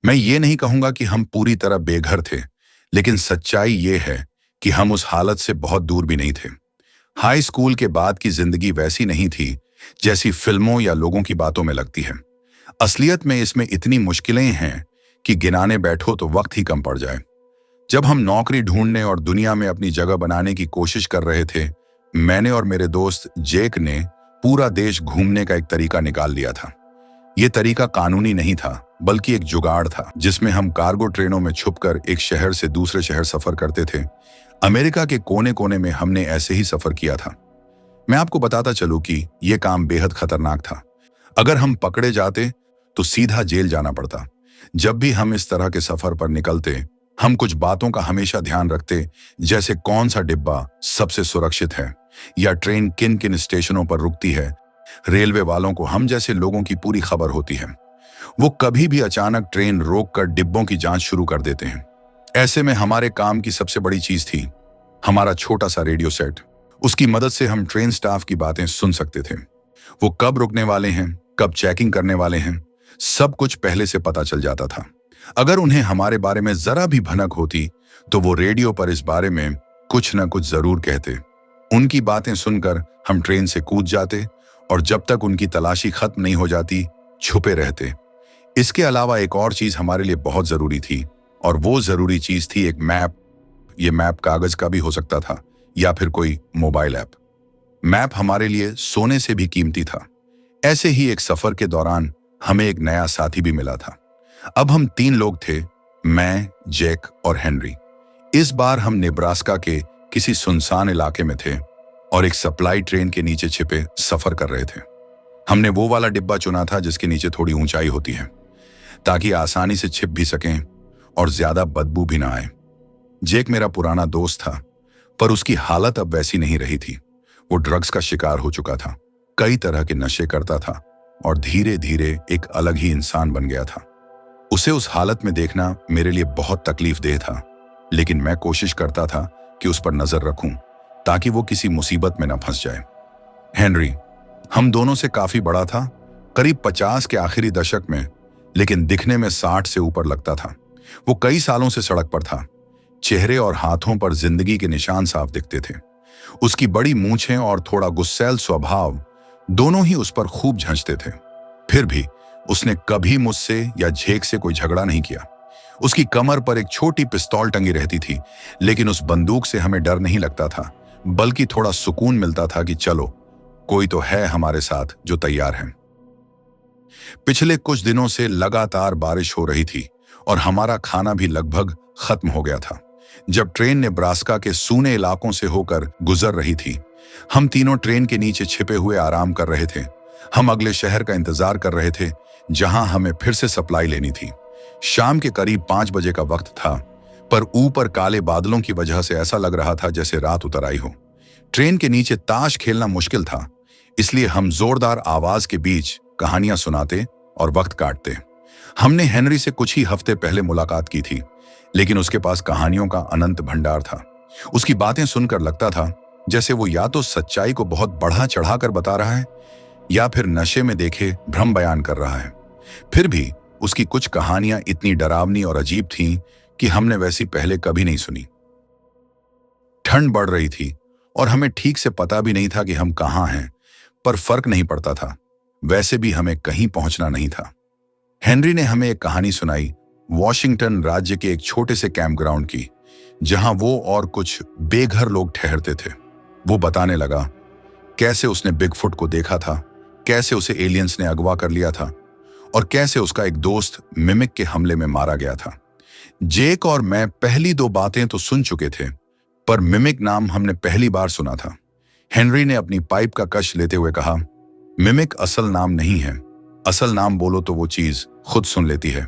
मैं ये नहीं कहूंगा कि हम पूरी तरह बेघर थे, लेकिन सच्चाई ये है कि हम उस हालत से बहुत दूर भी नहीं थे। हाई स्कूल के बाद की जिंदगी वैसी नहीं थी जैसी फिल्मों या लोगों की बातों में लगती है। असलियत में इसमें इतनी मुश्किलें हैं कि गिनाने बैठो तो वक्त ही कम पड़ जाए। जब हम नौकरी ढूंढने और दुनिया में अपनी जगह बनाने की कोशिश कर रहे थे, मैंने और मेरे दोस्त जेक ने पूरा देश घूमने का एक तरीका निकाल लिया था। ये तरीका कानूनी नहीं था, बल्कि एक जुगाड़ था जिसमें हम कार्गो ट्रेनों में छुपकर एक शहर से दूसरे शहर सफर करते थे। अमेरिका के कोने कोने में हमने ऐसे ही सफर किया था। मैं आपको बताता चलूं कि यह काम बेहद खतरनाक था। अगर हम पकड़े जाते तो सीधा जेल जाना पड़ता। जब भी हम इस तरह के सफर पर निकलते, हम कुछ बातों का हमेशा ध्यान रखते, जैसे कौन सा डिब्बा सबसे सुरक्षित है या ट्रेन किन किन स्टेशनों पर रुकती है। रेलवे वालों को हम जैसे लोगों की पूरी खबर होती है। वो कभी भी अचानक ट्रेन रोककर डिब्बों की जांच शुरू कर देते हैं। ऐसे में हमारे काम की सबसे बड़ी चीज थी हमारा छोटा सा रेडियो सेट। उसकी मदद से हम ट्रेन स्टाफ की बातें सुन सकते थे। वो कब रुकने वाले हैं, कब चेकिंग करने वाले हैं, सब कुछ पहले से पता चल जाता था। अगर उन्हें हमारे बारे में जरा भी भनक होती तो वो रेडियो पर इस बारे में कुछ न कुछ जरूर कहते। उनकी बातें सुनकर हम ट्रेन से कूद जाते और जब तक उनकी तलाशी खत्म नहीं हो जाती छुपे रहते। इसके अलावा एक और चीज हमारे लिए बहुत जरूरी थी, और वो जरूरी चीज थी एक मैप। ये मैप कागज का भी हो सकता था या फिर कोई मोबाइल ऐप। मैप हमारे लिए सोने से भी कीमती था। ऐसे ही एक सफर के दौरान हमें एक नया साथी भी मिला था। अब हम 3 लोग थे, मैं, जैक और हेनरी। इस बार हम नेब्रास्का के किसी सुनसान इलाके में थे और एक सप्लाई ट्रेन के नीचे छिपे सफर कर रहे थे। हमने वो वाला डिब्बा चुना था जिसके नीचे थोड़ी ऊंचाई होती है, ताकि आसानी से छिप भी सकें और ज्यादा बदबू भी ना आए। जेक मेरा पुराना दोस्त था, पर उसकी हालत अब वैसी नहीं रही थी। वो ड्रग्स का शिकार हो चुका था, कई तरह के नशे करता था और धीरे धीरे एक अलग ही इंसान बन गया था। उसे उस हालत में देखना मेरे लिए बहुत तकलीफदेह था, लेकिन मैं कोशिश करता था कि उस पर नजर रखूं ताकि वो किसी मुसीबत में न फंस जाए। हेनरी हम दोनों से काफी बड़ा था, करीब 50 के आखिरी दशक में, लेकिन दिखने में 60 से ऊपर लगता था। वो कई सालों से सड़क पर था। चेहरे और हाथों पर जिंदगी के निशान साफ दिखते थे। उसकी बड़ी मूंछें और थोड़ा गुस्सैल स्वभाव दोनों ही उस पर खूब झंझते थे। फिर भी उसने कभी मुझसे या झेक से कोई झगड़ा नहीं किया। उसकी कमर पर एक छोटी पिस्तौल टंगी रहती थी, लेकिन उस बंदूक से हमें डर नहीं लगता था, बल्कि थोड़ा सुकून मिलता था कि चलो कोई तो है हमारे साथ जो तैयार है। पिछले कुछ दिनों से लगातार बारिश हो रही थी और हमारा खाना भी लगभग खत्म हो गया था। जब ट्रेन नेब्रास्का के सूने इलाकों से होकर गुजर रही थी, हम तीनों ट्रेन के नीचे छिपे हुए आराम कर रहे थे। हम अगले शहर का इंतजार कर रहे थे जहां हमें फिर से सप्लाई लेनी थी। शाम के करीब 5 बजे का वक्त था, पर ऊपर काले बादलों की वजह से ऐसा लग रहा था जैसे रात उतर आई हो। ट्रेन के नीचे ताश खेलना मुश्किल था, इसलिए हम जोरदार आवाज के बीच कहानियां सुनाते और वक्त काटते। हमने हेनरी से कुछ ही हफ्ते पहले मुलाकात की थी, लेकिन उसके पास कहानियों का अनंत भंडार था। उसकी बातें सुनकर लगता था जैसे वो या तो सच्चाई को बहुत बढ़ा चढ़ाकर बता रहा है या फिर नशे में देखे भ्रम बयान कर रहा है। फिर भी उसकी कुछ कहानियां इतनी डरावनी और अजीब थीं कि हमने वैसी पहले कभी नहीं सुनी। ठंड बढ़ रही थी और हमें ठीक से पता भी नहीं था कि हम कहाँ हैं, पर फर्क नहीं पड़ता था। वैसे भी हमें कहीं पहुंचना नहीं था। हेनरी ने हमें एक कहानी सुनाई वॉशिंगटन राज्य के एक छोटे से कैंप ग्राउंड की, जहां वो और कुछ बेघर लोग ठहरते थे। वो बताने लगा कैसे उसने बिगफुट को देखा था, कैसे उसे एलियंस ने अगवा कर लिया था और कैसे उसका एक दोस्त मिमिक के हमले में मारा गया था। जेक और मैं पहली 2 बातें तो सुन चुके थे, पर मिमिक नाम हमने पहली बार सुना था। हेनरी ने अपनी पाइप का कश लेते हुए कहा, मिमिक असल नाम नहीं है। असल नाम बोलो तो वो चीज खुद सुन लेती है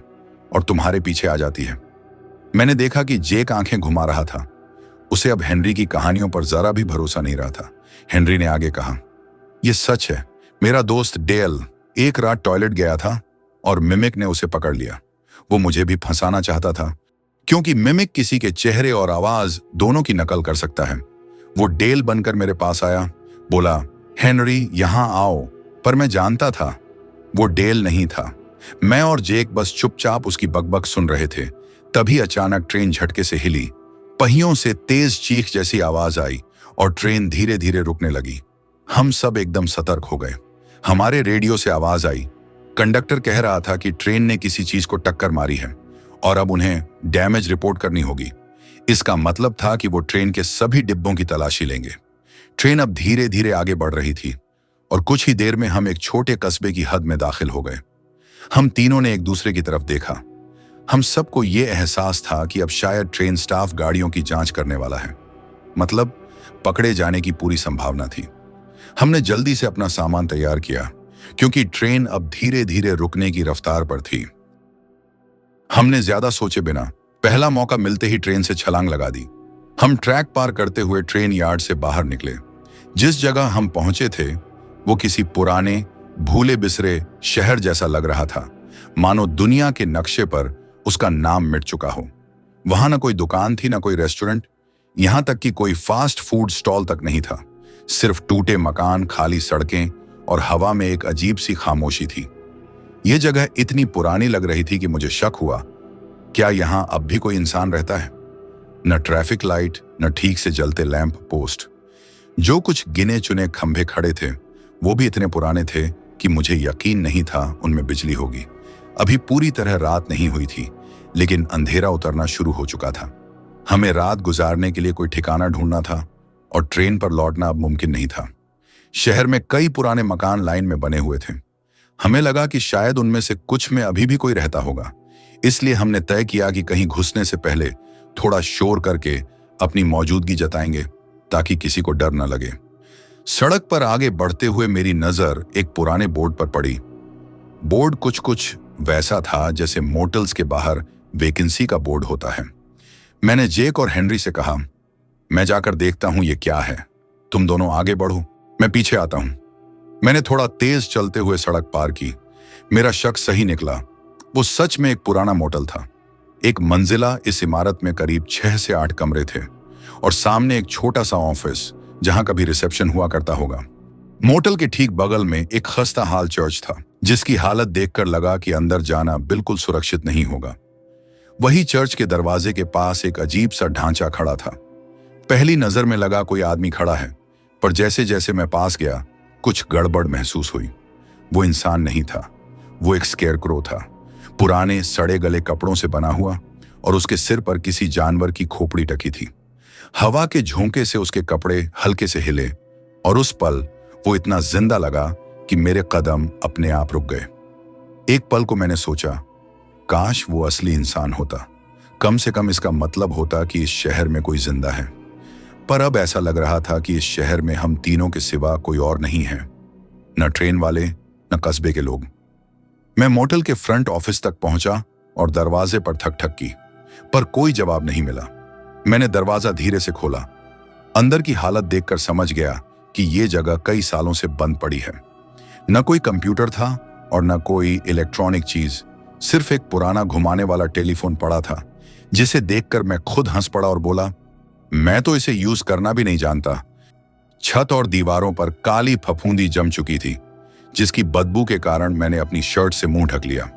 और तुम्हारे पीछे आ जाती है। मैंने देखा कि जेक आंखें घुमा रहा था। उसे अब हेनरी की कहानियों पर जरा भी भरोसा नहीं रहा था। हेनरी ने आगे कहा, यह सच है, मेरा दोस्त डेल एक रात टॉयलेट गया था और मिमिक ने उसे पकड़ लिया। वो मुझे भी फंसाना चाहता था, क्योंकि मिमिक किसी के चेहरे और आवाज दोनों की नकल कर सकता है। वो डेल बनकर मेरे पास आया, बोला, हेनरी यहां आओ, पर मैं जानता था वो डेल नहीं था। मैं और जेक बस चुपचाप उसकी बकबक सुन रहे थे। तभी अचानक ट्रेन झटके से हिली, पहियों से तेज चीख जैसी आवाज आई और ट्रेन धीरे धीरे रुकने लगी। हम सब एकदम सतर्क हो गए। हमारे रेडियो से आवाज आई, कंडक्टर कह रहा था कि ट्रेन ने किसी चीज को टक्कर मारी है और अब उन्हें डैमेज रिपोर्ट करनी होगी। इसका मतलब था कि वो ट्रेन के सभी डिब्बों की तलाशी लेंगे। ट्रेन अब धीरे धीरे आगे बढ़ रही थी और कुछ ही देर में हम एक छोटे कस्बे की हद में दाखिल हो गए। हम तीनों ने एक दूसरे की तरफ देखा। हम सबको ये एहसास था कि अब शायद ट्रेन स्टाफ गाड़ियों की जांच करने वाला है, मतलब पकड़े जाने की पूरी संभावना थी। हमने जल्दी से अपना सामान तैयार किया क्योंकि ट्रेन अब धीरे धीरे रुकने की रफ्तार पर थी। हमने ज्यादा सोचे बिना पहला मौका मिलते ही ट्रेन से छलांग लगा दी। हम ट्रैक पार करते हुए ट्रेन यार्ड से बाहर निकले। जिस जगह हम पहुंचे थे वो किसी पुराने भूले बिसरे शहर जैसा लग रहा था, मानो दुनिया के नक्शे पर उसका नाम मिट चुका हो। वहां ना कोई दुकान थी, ना कोई रेस्टोरेंट, यहां तक कि कोई फास्ट फूड स्टॉल तक नहीं था। सिर्फ टूटे मकान, खाली सड़कें और हवा में एक अजीब सी खामोशी थी। यह जगह इतनी पुरानी लग रही थी कि मुझे शक हुआ, क्या यहां अब भी कोई इंसान रहता है? न ट्रैफिक लाइट, न ठीक से जलते लैंप पोस्ट। जो कुछ गिने चुने खंभे खड़े थे वो भी इतने पुराने थे कि मुझे यकीन नहीं था उनमें बिजली होगी। अभी पूरी तरह रात नहीं हुई थी, लेकिन अंधेरा उतरना शुरू हो चुका था। हमें रात गुजारने के लिए कोई ठिकाना ढूंढना था और ट्रेन पर लौटना अब मुमकिन नहीं था। शहर में कई पुराने मकान लाइन में बने हुए थे। हमें लगा कि शायद उनमें से कुछ में अभी भी कोई रहता होगा, इसलिए हमने तय किया कि कहीं घुसने से पहले थोड़ा शोर करके अपनी मौजूदगी जताएंगे ताकि किसी को डर न लगे। सड़क पर आगे बढ़ते हुए मेरी नजर एक पुराने बोर्ड पर पड़ी। बोर्ड कुछ कुछ वैसा था जैसे मोटल्स के बाहर वैकेंसी का बोर्ड होता है। मैंने जेक और हेनरी से कहा, मैं जाकर देखता हूं ये क्या है, तुम दोनों आगे बढ़ो, मैं पीछे आता हूं। मैंने थोड़ा तेज चलते हुए सड़क पार की। मेरा शक सही निकला, वो सच में एक पुराना मोटल था। एक मंजिला इस इमारत में करीब 6 से 8 कमरे थे और सामने एक छोटा सा ऑफिस जहां कभी रिसेप्शन हुआ करता होगा। मोटल के ठीक बगल में एक खस्ता हाल चर्च था जिसकी हालत देखकर लगा कि अंदर जाना बिल्कुल सुरक्षित नहीं होगा। वही चर्च के दरवाजे के पास एक अजीब सा ढांचा खड़ा था। पहली नजर में लगा कोई आदमी खड़ा है, पर जैसे जैसे मैं पास गया कुछ गड़बड़ महसूस हुई। वो इंसान नहीं था, वो एक स्केयरक्रो था, पुराने सड़े गले कपड़ों से बना हुआ, और उसके सिर पर किसी जानवर की खोपड़ी टकी थी। हवा के झोंके से उसके कपड़े हल्के से हिले और उस पल वो इतना जिंदा लगा कि मेरे कदम अपने आप रुक गए। एक पल को मैंने सोचा, काश वो असली इंसान होता, कम से कम इसका मतलब होता कि इस शहर में कोई जिंदा है। पर अब ऐसा लग रहा था कि इस शहर में हम तीनों के सिवा कोई और नहीं है, न ट्रेन वाले न कस्बे के लोग। मैं मोटल के फ्रंट ऑफिस तक पहुंचा और दरवाजे पर ठक ठक की, पर कोई जवाब नहीं मिला। मैंने दरवाजा धीरे से खोला। अंदर की हालत देखकर समझ गया कि ये जगह कई सालों से बंद पड़ी है। न कोई कंप्यूटर था और न कोई इलेक्ट्रॉनिक चीज, सिर्फ एक पुराना घुमाने वाला टेलीफोन पड़ा था, जिसे देखकर मैं खुद हंस पड़ा और बोला, मैं तो इसे यूज करना भी नहीं जानता। छत और दीवारों पर काली फफूंदी जम चुकी थी, जिसकी बदबू के कारण मैंने अपनी शर्ट से मुंह ढक लिया।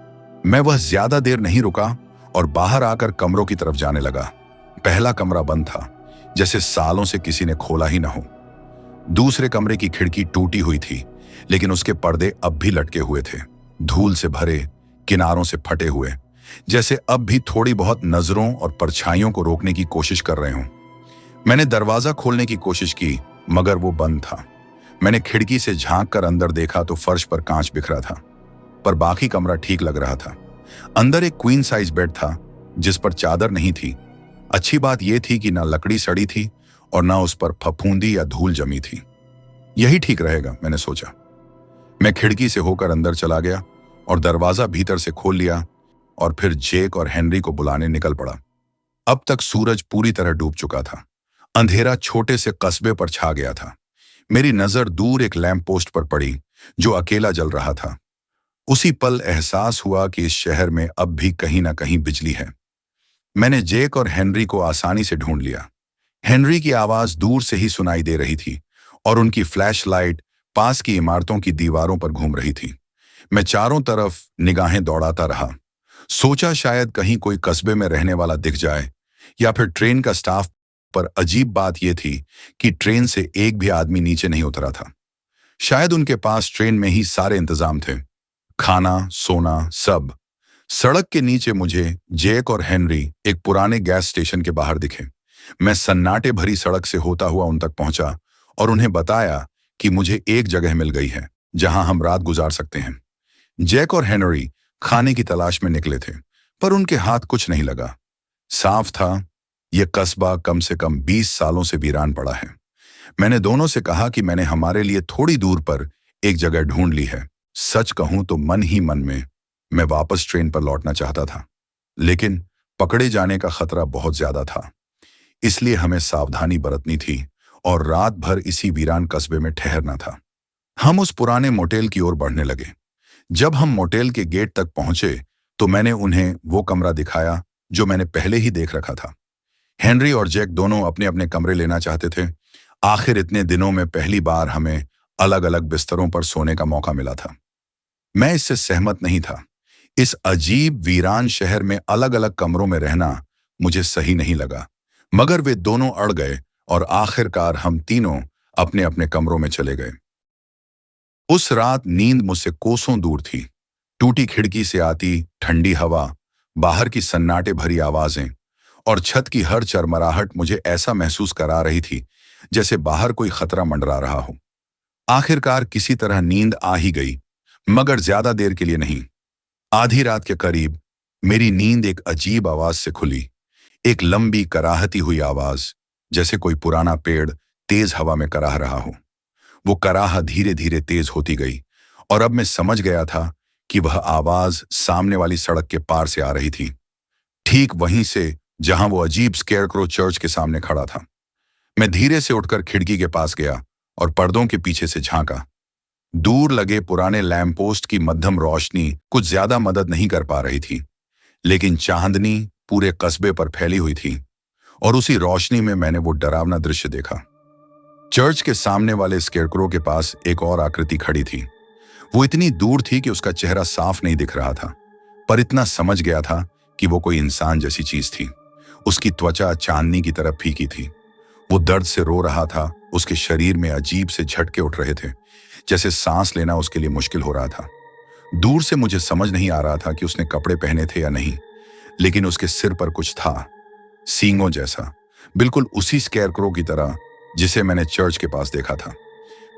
मैं वह ज्यादा देर नहीं रुका और बाहर आकर कमरों की तरफ जाने लगा। पहला कमरा बंद था, जैसे सालों से किसी ने खोला ही ना हो। दूसरे कमरे की खिड़की टूटी हुई थी, लेकिन उसके पर्दे अब भी लटके हुए थे, धूल से भरे, किनारों से फटे हुए, जैसे अब भी थोड़ी बहुत नजरों और परछाइयों को रोकने की कोशिश कर रहे हों। मैंने दरवाजा खोलने की कोशिश की, मगर वो बंद था। मैंने खिड़की से झांक कर अंदर देखा तो फर्श पर कांच बिखरा था, पर बाकी कमरा ठीक लग रहा था। अंदर एक क्वीन साइज बेड था, जिस पर चादर नहीं थी। अच्छी बात यह थी कि ना लकड़ी सड़ी थी और ना उस पर फफूंदी या धूल जमी थी। यही ठीक रहेगा, मैंने सोचा। मैं खिड़की से होकर अंदर चला गया और दरवाजा भीतर से खोल लिया और फिर जेक और हेनरी को बुलाने निकल पड़ा। अब तक सूरज पूरी तरह डूब चुका था। अंधेरा छोटे से कस्बे पर छा गया था। मेरी नजर दूर एक लैंप पोस्ट पर पड़ी जो अकेला जल रहा था। उसी पल एहसास हुआ कि इस शहर में अब भी कहीं ना कहीं बिजली है। मैंने जेक और हेनरी को आसानी से ढूंढ लिया। हेनरी की आवाज दूर से ही सुनाई दे रही थी और उनकी फ्लैशलाइट पास की इमारतों की दीवारों पर घूम रही थी। मैं चारों तरफ निगाहें दौड़ाता रहा। सोचा शायद कहीं कोई कस्बे में रहने वाला दिख जाए, या फिर ट्रेन का स्टाफ। पर अजीब बात यह थी कि ट्रेन से एक भी आदमी नीचे नहीं उतरा था। शायद उनके पास ट्रेन में ही सारे इंतजाम थे, खाना, सोना, सब। सड़क के नीचे मुझे जैक और हेनरी एक पुराने गैस स्टेशन के बाहर दिखे। मैं सन्नाटे भरी सड़क से होता हुआ उन तक पहुंचा और उन्हें बताया कि मुझे एक जगह मिल गई है जहां हम रात गुजार सकते हैं। जैक और हेनरी खाने की तलाश में निकले थे, पर उनके हाथ कुछ नहीं लगा। साफ था, यह कस्बा कम से कम 20 सालों से वीरान पड़ा है। मैंने दोनों से कहा कि मैंने हमारे लिए थोड़ी दूर पर एक जगह ढूंढ ली है। सच कहूं तो मन ही मन में मैं वापस ट्रेन पर लौटना चाहता था, लेकिन पकड़े जाने का खतरा बहुत ज्यादा था। इसलिए हमें सावधानी बरतनी थी और रात भर इसी वीरान कस्बे में ठहरना था। हम उस पुराने मोटेल की ओर बढ़ने लगे। जब हम मोटेल के गेट तक पहुंचे तो मैंने उन्हें वो कमरा दिखाया जो मैंने पहले ही देख रखा था। हेनरी और जैक दोनों अपने अपने कमरे लेना चाहते थे। आखिर इतने दिनों में पहली बार हमें अलग अलग बिस्तरों पर सोने का मौका मिला था। मैं इससे सहमत नहीं था। इस अजीब वीरान शहर में अलग अलग कमरों में रहना मुझे सही नहीं लगा, मगर वे दोनों अड़ गए और आखिरकार हम तीनों अपने अपने कमरों में चले गए। उस रात नींद मुझसे कोसों दूर थी। टूटी खिड़की से आती ठंडी हवा, बाहर की सन्नाटे भरी आवाजें और छत की हर चरमराहट मुझे ऐसा महसूस करा रही थी जैसे बाहर कोई खतरा मंडरा रहा हो। आखिरकार किसी तरह नींद आ ही गई, मगर ज्यादा देर के लिए नहीं। आधी रात के करीब मेरी नींद एक अजीब आवाज से खुली। एक लंबी कराहती हुई आवाज, जैसे कोई पुराना पेड़ तेज हवा में कराह रहा हो। वो कराह धीरे धीरे तेज होती गई और अब मैं समझ गया था कि वह आवाज सामने वाली सड़क के पार से आ रही थी, ठीक वहीं से जहां वो अजीब स्केयरक्रो चर्च के सामने खड़ा था। मैं धीरे से उठकर खिड़की के पास गया और पर्दों के पीछे से झांका। दूर लगे पुराने लैंप पोस्ट की मध्यम रोशनी कुछ ज्यादा मदद नहीं कर पा रही थी, लेकिन चांदनी पूरे कस्बे पर फैली हुई थी और उसी रोशनी में मैंने वो डरावना दृश्य देखा। चर्च के सामने वाले स्केयरक्रो के पास एक और आकृति खड़ी थी। वो इतनी दूर थी कि उसका चेहरा साफ नहीं दिख रहा था, पर इतना समझ गया था कि वो कोई इंसान जैसी चीज थी। उसकी त्वचा चांदनी की तरफ फीकी थी। वो दर्द से रो रहा था। उसके शरीर में अजीब से झटके उठ रहे थे, जैसे सांस लेना उसके लिए मुश्किल हो रहा था। दूर से मुझे समझ नहीं आ रहा था कि उसने कपड़े पहने थे या नहीं, लेकिन उसके सिर पर कुछ था, सींगों जैसा, बिल्कुल उसी स्केयरक्रो की तरह जिसे मैंने चर्च के पास देखा था।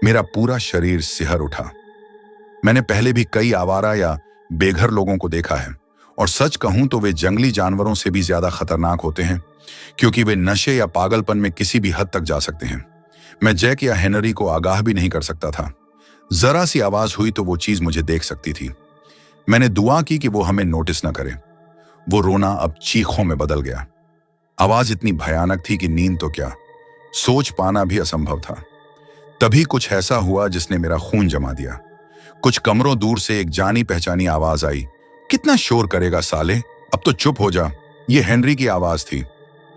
मेरा पूरा शरीर सिहर उठा। मैंने पहले भी कई आवारा या बेघर लोगों को देखा है, और सच कहूं तो वे जंगली जानवरों से भी ज्यादा खतरनाक होते हैं, क्योंकि वे नशे या पागलपन में किसी भी हद तक जा सकते हैं। मैं जैक या हेनरी को आगाह भी नहीं कर सकता था। जरा सी आवाज हुई तो वो चीज मुझे देख सकती थी। मैंने दुआ की कि वो हमें नोटिस न करे। वो रोना अब चीखों में बदल गया। आवाज इतनी भयानक थी कि नींद तो क्या, सोच पाना भी असंभव था। तभी कुछ ऐसा हुआ जिसने मेरा खून जमा दिया। कुछ कमरों दूर से एक जानी पहचानी आवाज आई। कितना शोर करेगा साले, अब तो चुप हो जा। ये हेनरी की आवाज थी।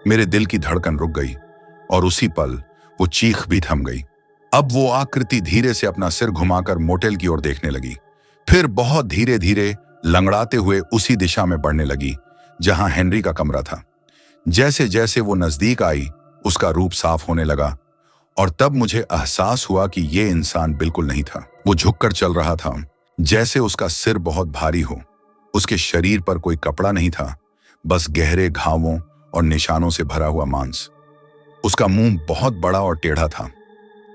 मेरे दिल की धड़कन रुक गई और उसी पल वो चीख भी थम गई। अब वो आकृति धीरे से अपना सिर घुमाकर मोटेल की ओर देखने लगी, फिर बहुत धीरे धीरे लंगड़ाते हुए उसी दिशा में बढ़ने लगी जहां हेनरी का कमरा था। जैसे जैसे वो नजदीक आई, उसका रूप साफ होने लगा, और तब मुझे एहसास हुआ कि ये इंसान बिल्कुल नहीं था। वो झुककर चल रहा था, जैसे उसका सिर बहुत भारी हो। उसके शरीर पर कोई कपड़ा नहीं था, बस गहरे घावों और निशानों से भरा हुआ मांस। उसका मुंह बहुत बड़ा और टेढ़ा था,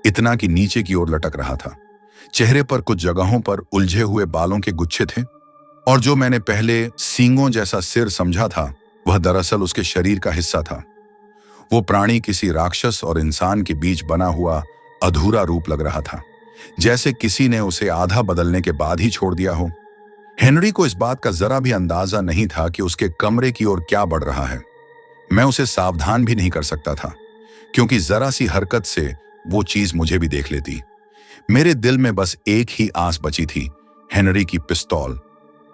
इतना कि नीचे की ओर लटक रहा था। चेहरे पर कुछ जगहों पर उलझे हुए बालों के गुच्छे थे, और जो मैंने पहले सींगों जैसा सिर समझा था, वह दरअसल उसके शरीर का हिस्सा था। वो प्राणी किसी राक्षस और इंसान के बीच बना हुआ अधूरा रूप लग रहा था, जैसे किसी ने उसे आधा बदलने के बाद ही छोड़ दिया हो। हेनरी को इस बात का जरा भी अंदाजा नहीं था कि उसके कमरे की ओर क्या बढ़ रहा है। मैं उसे सावधान भी नहीं कर सकता था, क्योंकि जरा सी हरकत से वो चीज मुझे भी देख लेती। मेरे दिल में बस एक ही आस बची थी, हेनरी की पिस्तौल।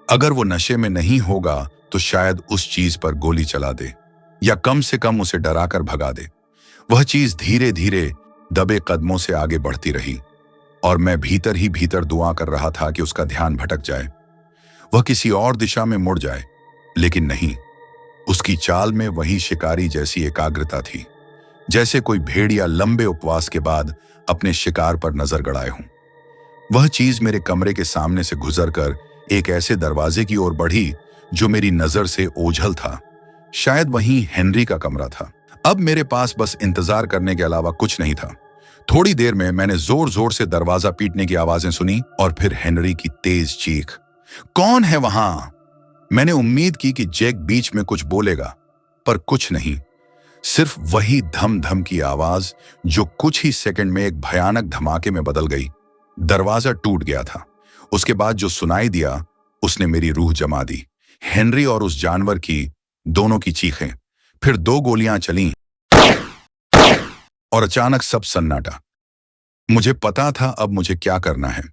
अगर वो नशे में नहीं होगा तो शायद उस चीज पर गोली चला दे, या कम से कम उसे डराकर भगा दे। वह चीज धीरे धीरे दबे कदमों से आगे बढ़ती रही, और मैं भीतर ही भीतर दुआ कर रहा था कि उसका ध्यान भटक जाए, वह किसी और दिशा में मुड़ जाए। लेकिन नहीं, उसकी चाल में वही शिकारी जैसी एकाग्रता थी, जैसे कोई भेड़िया लंबे उपवास के बाद अपने शिकार पर नजर गड़ाए हों। वह चीज मेरे कमरे के सामने से गुजरकर एक ऐसे दरवाजे की ओर बढ़ी जो मेरी नजर से ओझल था। शायद वहीं हेनरी का कमरा था। अब मेरे पास बस इंतजार करने के अलावा कुछ नहीं था। थोड़ी देर में मैंने जोर जोर से दरवाजा पीटने की आवाजें सुनी और फिर हेनरी की तेज चीख, कौन है वहां? मैंने उम्मीद की कि जैक बीच में कुछ बोलेगा, पर कुछ नहीं। सिर्फ वही धम धम की आवाज जो कुछ ही सेकंड में एक भयानक धमाके में बदल गई। दरवाजा टूट गया था। उसके बाद जो सुनाई दिया उसने मेरी रूह जमा दी। हेनरी और उस जानवर की, दोनों की चीखें। फिर 2 गोलियां चलीं और अचानक सब सन्नाटा। मुझे पता था अब मुझे क्या करना है,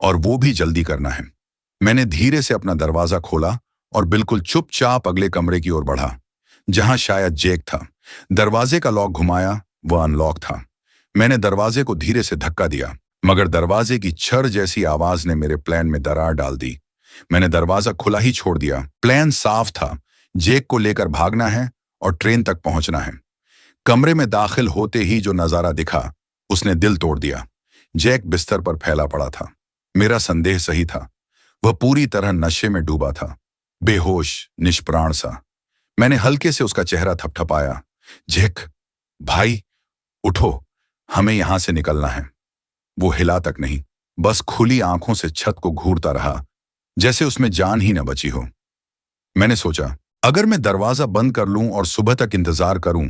और वो भी जल्दी करना है। मैंने धीरे से अपना दरवाजा खोला और बिल्कुल चुपचाप अगले कमरे की ओर बढ़ा, जहां शायद जैक था। दरवाजे का लॉक घुमाया, वह अनलॉक था। मैंने दरवाजे को धीरे से धक्का दिया, मगर दरवाजे की छड़ जैसी आवाज ने मेरे प्लान में दरार डाल दी। मैंने दरवाजा खुला ही छोड़ दिया। प्लान साफ था, जैक को लेकर भागना है और ट्रेन तक पहुंचना है। कमरे में दाखिल होते ही जो नजारा दिखा उसने दिल तोड़ दिया। जैक बिस्तर पर फैला पड़ा था। मेरा संदेह सही था, वह पूरी तरह नशे में डूबा था, बेहोश, निष्प्राण सा। मैंने हल्के से उसका चेहरा थपथपाया। जैक भाई, उठो, हमें यहां से निकलना है। वो हिला तक नहीं, बस खुली आंखों से छत को घूरता रहा, जैसे उसमें जान ही न बची हो। मैंने सोचा, अगर मैं दरवाजा बंद कर लूं और सुबह तक इंतजार करूं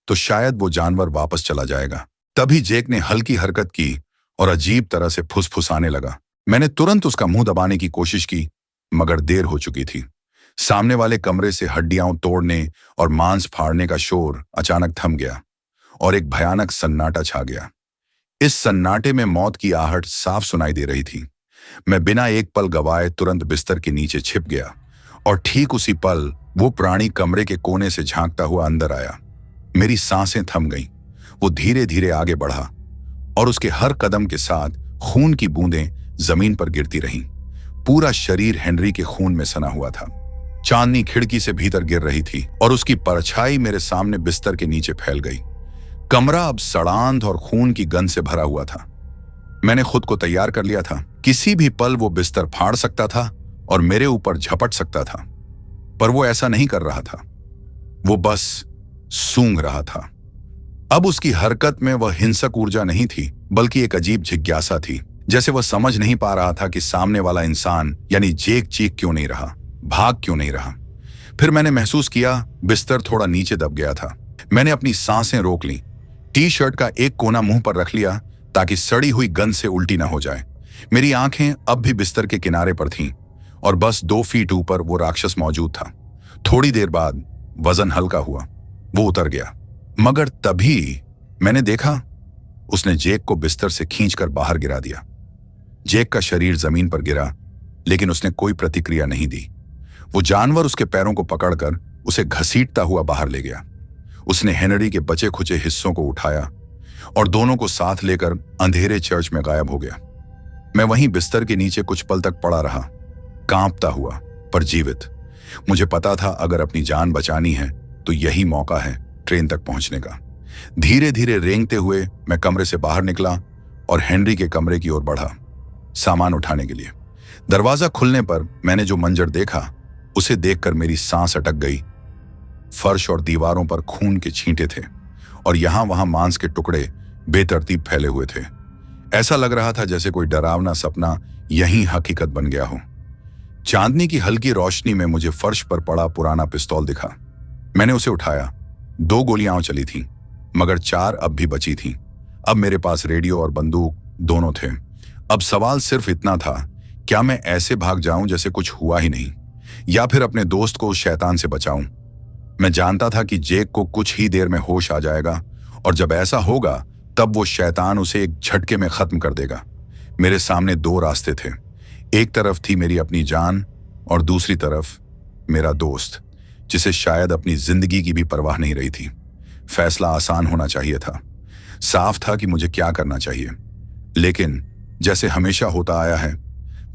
तो शायद वो जानवर वापस चला जाएगा। तभी जैक ने हल्की हरकत की और अजीब तरह से फुसफुसाने लगा। मैंने तुरंत उसका मुंह दबाने की कोशिश की, मगर देर हो चुकी थी। सामने वाले कमरे से हड्डियां तोड़ने और मांस फाड़ने का शोर अचानक थम गया और एक भयानक सन्नाटा छा गया। इस सन्नाटे में मौत की आहट साफ सुनाई दे रही थी। मैं बिना एक पल गवाए तुरंत बिस्तर के नीचे छिप गया और ठीक उसी पल वो प्राणी कमरे के कोने से झांकता हुआ अंदर आया। मेरी सांसें थम गईं। वो धीरे धीरे आगे बढ़ा और उसके हर कदम के साथ खून की बूंदें जमीन पर गिरती रहीं। पूरा शरीर हेनरी के खून में सना हुआ था। चांदनी खिड़की से भीतर गिर रही थी और उसकी परछाई मेरे सामने बिस्तर के नीचे फैल गई। कमरा अब सड़ांध और खून की गंध से भरा हुआ था। मैंने खुद को तैयार कर लिया था, किसी भी पल वो बिस्तर फाड़ सकता था और मेरे ऊपर झपट सकता था, पर वो ऐसा नहीं कर रहा था। वो बस सूंघ रहा था। अब उसकी हरकत में वह हिंसक ऊर्जा नहीं थी, बल्कि एक अजीब जिज्ञासा थी, जैसे वह समझ नहीं पा रहा था कि सामने वाला इंसान यानी जैक चीख क्यों नहीं रहा, भाग क्यों नहीं रहा। फिर मैंने महसूस किया बिस्तर थोड़ा नीचे दब गया था। मैंने अपनी सांसें रोक ली, टी-शर्ट का एक कोना मुंह पर रख लिया ताकि सड़ी हुई गंध से उल्टी ना हो जाए। मेरी आंखें अब भी बिस्तर के किनारे पर थीं और बस 2 फीट ऊपर वो राक्षस मौजूद था। थोड़ी देर बाद वजन हल्का हुआ, वो उतर गया, मगर तभी मैंने देखा उसने जैक को बिस्तर से खींचकर बाहर गिरा दिया। जैक का शरीर जमीन पर गिरा, लेकिन उसने कोई प्रतिक्रिया नहीं दी। वो जानवर उसके पैरों को पकड़कर उसे घसीटता हुआ बाहर ले गया। उसने हेनरी के बचे खुचे हिस्सों को उठाया और दोनों को साथ लेकर अंधेरे चर्च में गायब हो गया। मैं वहीं बिस्तर के नीचे कुछ पल तक पड़ा रहा, कांपता हुआ पर जीवित। मुझे पता था अगर अपनी जान बचानी है तो यही मौका है ट्रेन तक पहुंचने का। धीरे धीरे रेंगते हुए मैं कमरे से बाहर निकला और हेनरी के कमरे की ओर बढ़ा, सामान उठाने के लिए। दरवाजा खुलने पर मैंने जो मंजर देखा उसे देखकर मेरी सांस अटक गई। फर्श और दीवारों पर खून के छींटे थे और यहां वहां मांस के टुकड़े बेतरतीब फैले हुए थे। ऐसा लग रहा था जैसे कोई डरावना सपना यहीं हकीकत बन गया हो। चांदनी की हल्की रोशनी में मुझे फर्श पर पड़ा पुराना पिस्तौल दिखा। मैंने उसे उठाया। 2 गोलियां चली थीं, मगर 4 अब भी बची थीं। अब मेरे पास रेडियो और बंदूक दोनों थे। अब सवाल सिर्फ इतना था, क्या मैं ऐसे भाग जाऊं जैसे कुछ हुआ ही नहीं, या फिर अपने दोस्त को उस शैतान से बचाऊं। मैं जानता था कि जैक को कुछ ही देर में होश आ जाएगा और जब ऐसा होगा तब वो शैतान उसे एक झटके में खत्म कर देगा। मेरे सामने 2 रास्ते थे। एक तरफ थी मेरी अपनी जान और दूसरी तरफ मेरा दोस्त, जिसे शायद अपनी जिंदगी की भी परवाह नहीं रही थी। फैसला आसान होना चाहिए था। साफ था कि मुझे क्या करना चाहिए, लेकिन जैसे हमेशा होता आया है।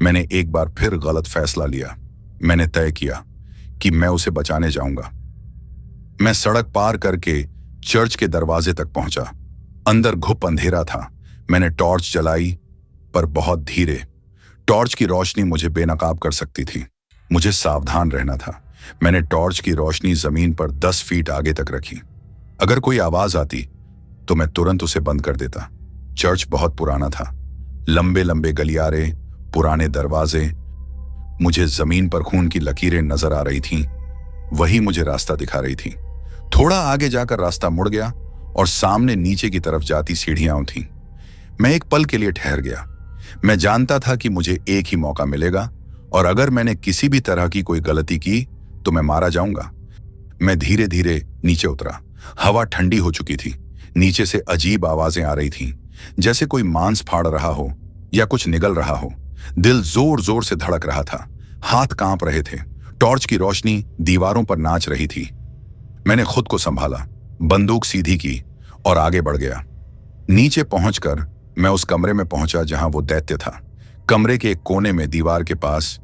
मैंने एक बार फिर गलत फैसला लिया। मैंने तय किया कि मैं उसे बचाने जाऊंगा। मैं सड़क पार करके चर्च के दरवाजे तक पहुंचा। अंदर घुप अंधेरा था। मैंने टॉर्च जलाई, पर बहुत धीरे। टॉर्च की रोशनी मुझे बेनकाब कर सकती थी। मुझे सावधान रहना था। मैंने टॉर्च की रोशनी जमीन पर 10 फीट आगे तक रखी। अगर कोई आवाज आती तो मैं तुरंत उसे बंद कर देता। चर्च बहुत पुराना था। लंबे लंबे गलियारे, पुराने दरवाजे। मुझे जमीन पर खून की लकीरें नजर आ रही थीं। वही मुझे रास्ता दिखा रही थी। थोड़ा आगे जाकर रास्ता मुड़ गया और सामने नीचे की तरफ जाती सीढ़ियां थीं। मैं एक पल के लिए ठहर गया। मैं जानता था कि मुझे एक ही मौका मिलेगा, और अगर मैंने किसी भी तरह की कोई गलती की तो मैं मारा जाऊंगा। मैं धीरे धीरे नीचे उतरा। हवा ठंडी हो चुकी थी। नीचे से अजीब आवाजें आ रही थीं, जैसे कोई मांस फाड़ रहा हो या कुछ निगल रहा हो। दिल जोर जोर से धड़क रहा था। हाथ कांप रहे थे। टॉर्च की रोशनी दीवारों पर नाच रही थी। मैंने खुद को संभाला, बंदूक सीधी की और आगे बढ़ गया। नीचे पहुंचकर मैं उस कमरे में पहुंचा जहां वो दैत्य था। कमरे के एक कोने में दीवार के पास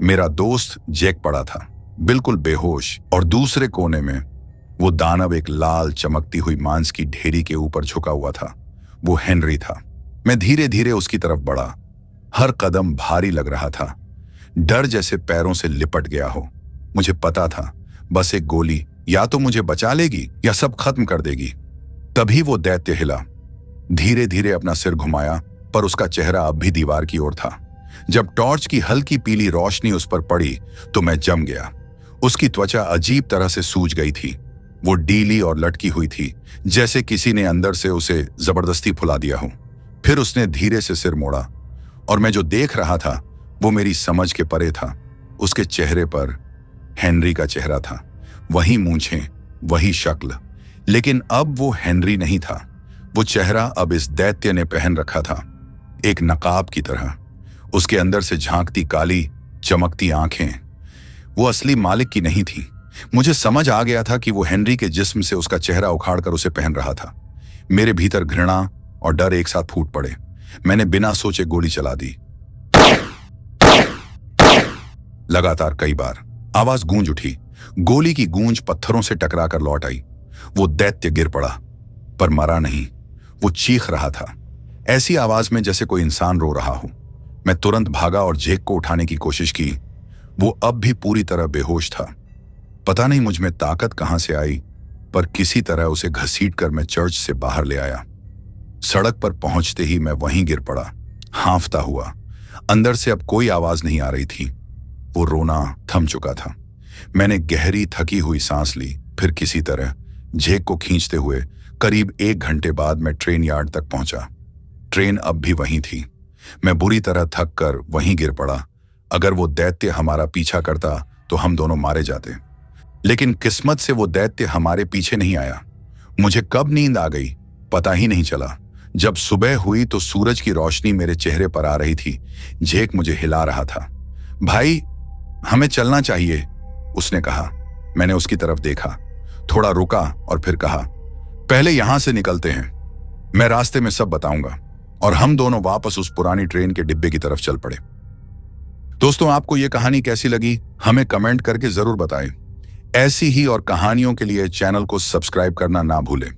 मेरा दोस्त जैक पड़ा था, बिल्कुल बेहोश, और दूसरे कोने में वो दानव एक लाल चमकती हुई मांस की ढेरी के ऊपर झुका हुआ था। वो हेनरी था। मैं धीरे धीरे उसकी तरफ बढ़ा। हर कदम भारी लग रहा था। डर जैसे पैरों से लिपट गया हो। मुझे पता था बस एक गोली या तो मुझे बचा लेगी या सब खत्म कर देगी। तभी वो दैत्य हिला। धीरे धीरे अपना सिर घुमाया, पर उसका चेहरा अब भी दीवार की ओर था। जब टॉर्च की हल्की पीली रोशनी उस पर पड़ी तो मैं जम गया। उसकी त्वचा अजीब तरह से सूज गई थी। वो डीली और लटकी हुई थी, जैसे किसी ने अंदर से उसे जबरदस्ती फुला दिया हो। फिर उसने धीरे से सिर मोड़ा, और मैं जो देख रहा था वो मेरी समझ के परे था। उसके चेहरे पर हेनरी का चेहरा था। वही मूंछें, वही शक्ल, लेकिन अब वो हेनरी नहीं था। वो चेहरा अब इस दैत्य ने पहन रखा था, एक नकाब की तरह। उसके अंदर से झांकती काली चमकती आंखें वो असली मालिक की नहीं थी। मुझे समझ आ गया था कि वो हेनरी के जिस्म से उसका चेहरा उखाड़कर उसे पहन रहा था। मेरे भीतर घृणा और डर एक साथ फूट पड़े। मैंने बिना सोचे गोली चला दी। लगातार कई बार आवाज गूंज उठी। गोली की गूंज पत्थरों से टकराकर लौट आई। वो दैत्य गिर पड़ा, पर मरा नहीं। वो चीख रहा था, ऐसी आवाज में जैसे कोई इंसान रो रहा हो। मैं तुरंत भागा और जैक को उठाने की कोशिश की। वो अब भी पूरी तरह बेहोश था। पता नहीं मुझ में ताकत कहां से आई, पर किसी तरह उसे घसीटकर मैं चर्च से बाहर ले आया। सड़क पर पहुंचते ही मैं वहीं गिर पड़ा, हांफता हुआ। अंदर से अब कोई आवाज नहीं आ रही थी। वो रोना थम चुका था। मैंने गहरी थकी हुई सांस ली। फिर किसी तरह जैक को खींचते हुए करीब 1 घंटे बाद मैं ट्रेन यार्ड तक पहुंचा। ट्रेन अब भी वहीं थी। मैं बुरी तरह थक कर वहीं गिर पड़ा। अगर वो दैत्य हमारा पीछा करता तो हम दोनों मारे जाते, लेकिन किस्मत से वो दैत्य हमारे पीछे नहीं आया। मुझे कब नींद आ गई पता ही नहीं चला। जब सुबह हुई तो सूरज की रोशनी मेरे चेहरे पर आ रही थी। जैक मुझे हिला रहा था। भाई, हमें चलना चाहिए, उसने कहा। मैंने उसकी तरफ देखा, थोड़ा रुका और फिर कहा, पहले यहां से निकलते हैं, मैं रास्ते में सब बताऊंगा। और हम दोनों वापस उस पुरानी ट्रेन के डिब्बे की तरफ चल पड़े। दोस्तों, आपको यह कहानी कैसी लगी हमें कमेंट करके जरूर बताएं। ऐसी ही और कहानियों के लिए चैनल को सब्सक्राइब करना ना भूलें।